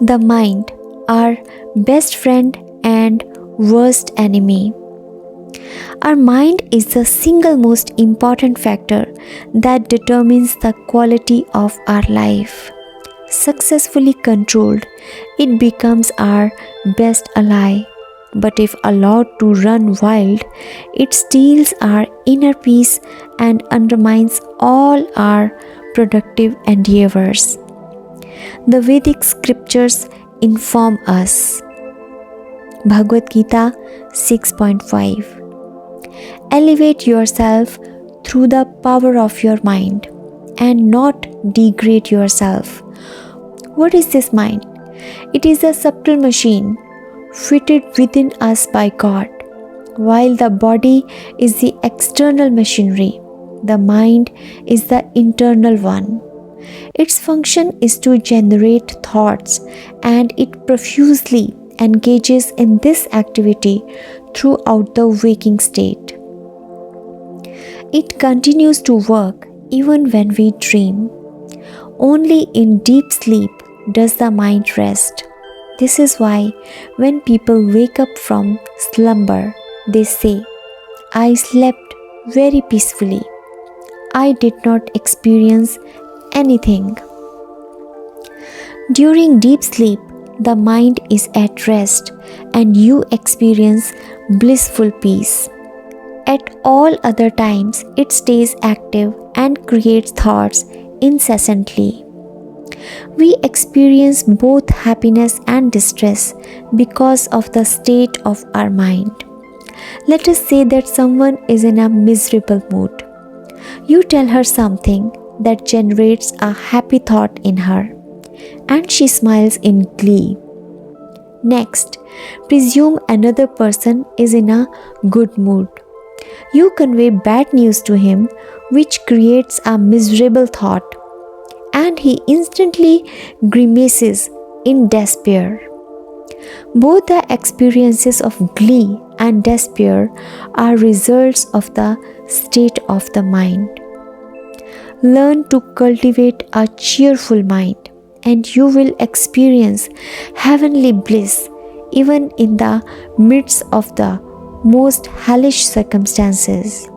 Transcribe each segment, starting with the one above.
The mind, our best friend and worst enemy. Our mind is the single most important factor that determines the quality of our life. Successfully controlled, it becomes our best ally. But if allowed to run wild, it steals our inner peace and undermines all our productive endeavors. The Vedic scriptures inform us. Bhagavad Gita 6.5. Elevate yourself through the power of your mind and not degrade yourself. What is this mind? It is a subtle machine fitted within us by God. While the body is the external machinery, the mind is the internal one. Its function is to generate thoughts, and it profusely engages in this activity throughout the waking state. It continues to work even when we dream. Only in deep sleep does the mind rest. This is why when people wake up from slumber, they say, "I slept very peacefully. I did not experience anything." During deep sleep, the mind is at rest and you experience blissful peace. At all other times, it stays active and creates thoughts incessantly. We experience both happiness and distress because of the state of our mind. Let us say that someone is in a miserable mood. You tell her something that generates a happy thought in her, and she smiles in glee. Next, presume another person is in a good mood. You convey bad news to him, which creates a miserable thought, and he instantly grimaces in despair. Both the experiences of glee and despair are results of the state of the mind. Learn to cultivate a cheerful mind, and you will experience heavenly bliss even in the midst of the most hellish circumstances.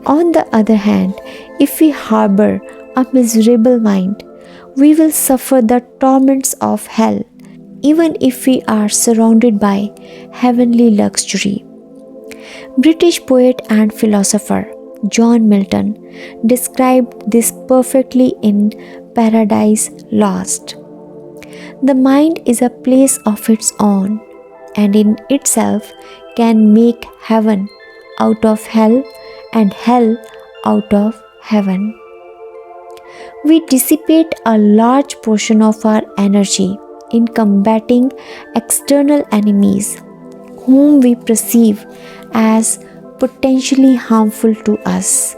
On the other hand, if we harbor a miserable mind, we will suffer the torments of hell, even if we are surrounded by heavenly luxury. British poet and philosopher John Milton described this perfectly in Paradise Lost. The mind is a place of its own, and in itself can make heaven out of hell and hell out of heaven. We dissipate a large portion of our energy in combating external enemies whom we perceive as potentially harmful to us.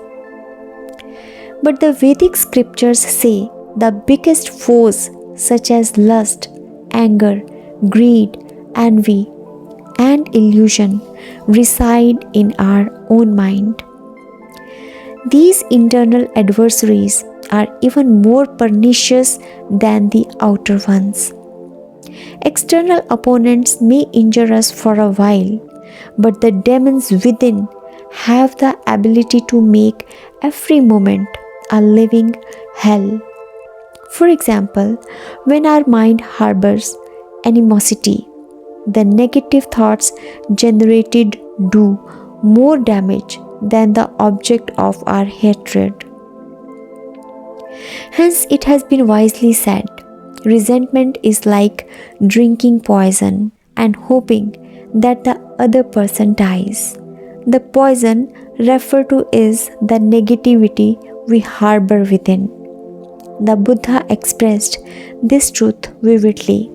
But the Vedic scriptures say the biggest foes such as lust, anger, greed, envy, and illusion reside in our own mind. These internal adversaries are even more pernicious than the outer ones. External opponents may injure us for a while, but the demons within have the ability to make every moment a living hell. For example, when our mind harbors animosity, the negative thoughts generated do more damage than the object of our hatred. Hence, it has been wisely said, resentment is like drinking poison and hoping that the other person dies. The poison referred to is the negativity we harbor within. The Buddha expressed this truth vividly.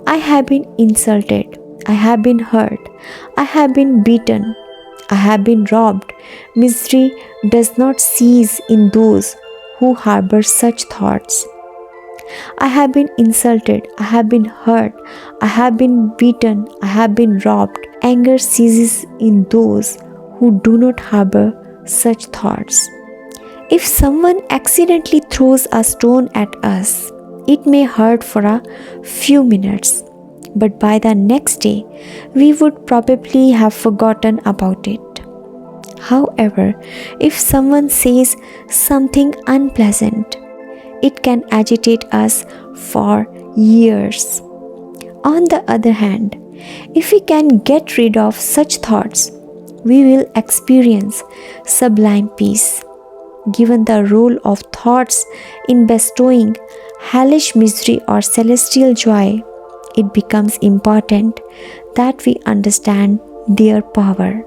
I have been insulted, I have been hurt, I have been beaten, I have been robbed. Misery does not cease in those who harbor such thoughts. I have been insulted, I have been hurt, I have been beaten, I have been robbed. Anger ceases in those who do not harbor such thoughts. If someone accidentally throws a stone at us, It may hurt for a few minutes, but by the next day, we would probably have forgotten about it. However, if someone says something unpleasant, it can agitate us for years. On the other hand, if we can get rid of such thoughts, we will experience sublime peace. Given the role of thoughts in bestowing hellish misery or celestial joy, it becomes important that we understand their power.